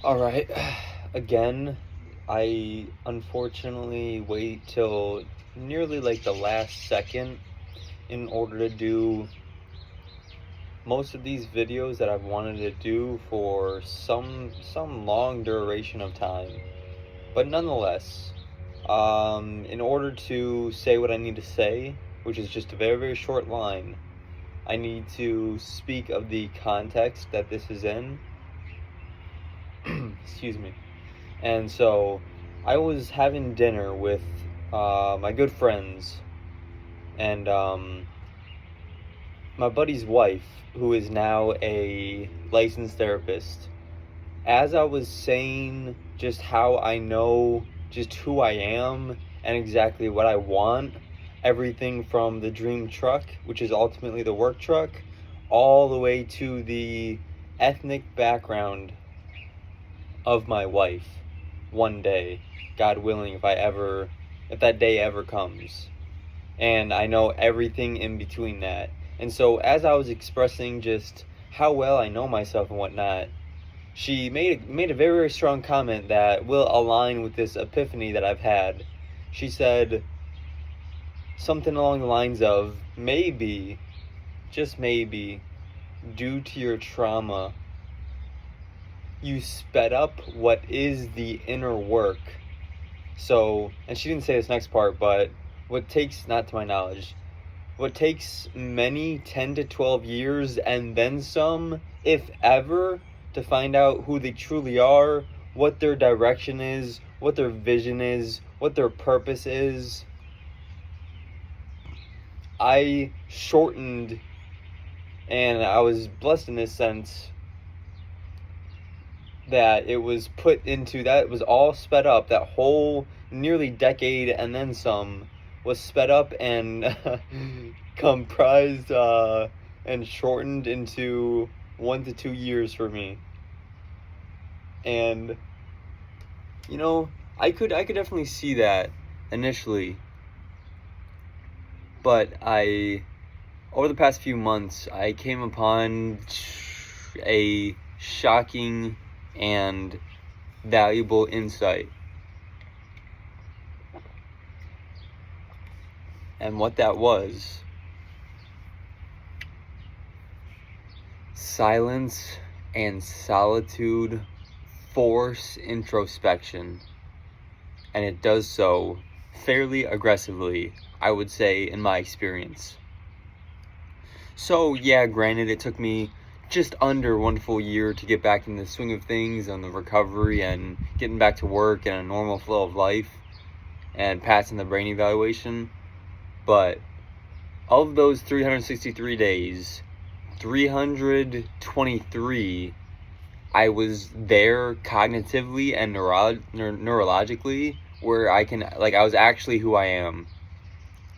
All right. Again, I unfortunately wait till nearly like the last second in order to do most of these videos that I've wanted to do for some long duration of time. But nonetheless, in order to say what I need to say, which is just a very, very short line, I need to speak of the context that this is in. Excuse me. And so I was having dinner with my good friends and my buddy's wife, who is now a licensed therapist. As I was saying just how I know just who I am and exactly what I want, everything from the dream truck, which is ultimately the work truck, all the way to the ethnic background of my wife one day, God willing, if that day ever comes. And I know everything in between that. And so as I was expressing just how well I know myself and whatnot, she made a very, very strong comment that will align with this epiphany that I've had. She said something along the lines of, maybe, just maybe, due to your trauma, you sped up what is the inner work. So, and she didn't say this next part, but what takes, not to my knowledge, what takes many 10 to 12 years and then some, if ever, to find out who they truly are, what their direction is, what their vision is, what their purpose is. I shortened, and I was blessed in this sense that it was put into, that it was all sped up. That whole nearly decade and then some was sped up and comprised and shortened into 1 to 2 years for me. And I could definitely see that initially, but over the past few months I came upon a shocking and valuable insight. And what that was: silence and solitude force introspection. And it does so fairly aggressively, I would say, in my experience. So yeah, granted, it took me just under 1 full year to get back in the swing of things and the recovery and getting back to work and a normal flow of life and passing the brain evaluation. But of those 363 days, 323, I was there cognitively and neurologically, where I was actually who I am.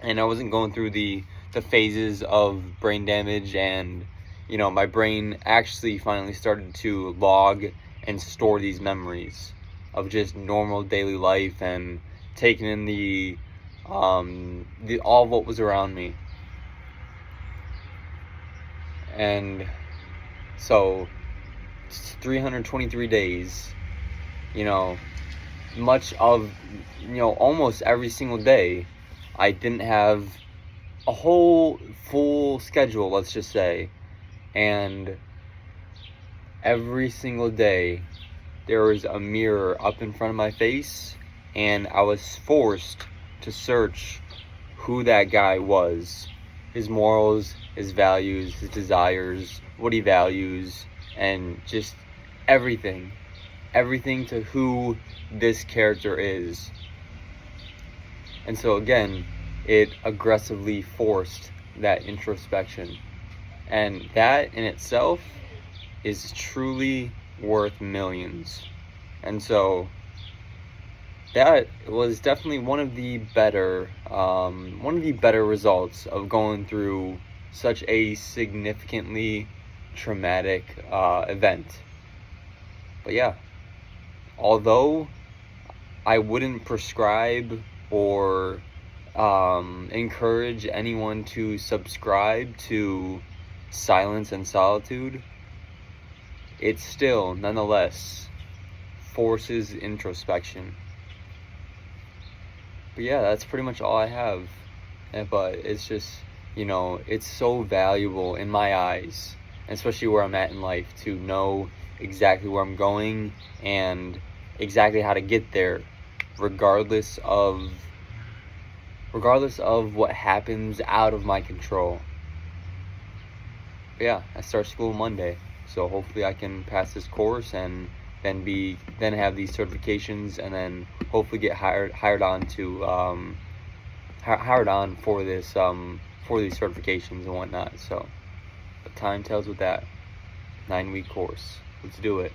And I wasn't going through the phases of brain damage, and my brain actually finally started to log and store these memories of just normal daily life and taking in the all of what was around me. And so 323 days, much of, almost every single day, I didn't have a whole full schedule, let's just say. And every single day there was a mirror up in front of my face, and I was forced to search who that guy was, his morals, his values, his desires, what he values, and just everything to who this character is. And so again, it aggressively forced that introspection, and that in itself is truly worth millions. And so that was definitely one of the better results of going through such a significantly traumatic event. But yeah, although I wouldn't prescribe or encourage anyone to subscribe to silence and solitude, it still nonetheless forces introspection. But yeah, that's pretty much all I have. But it's just, it's so valuable in my eyes, especially where I'm at in life, to know exactly where I'm going and exactly how to get there, regardless of what happens out of my control. But yeah, I start school Monday, so hopefully I can pass this course and then have these certifications, and then hopefully get hired on for this for these certifications and whatnot. So, but time tells with that. 9-week course. Let's do it.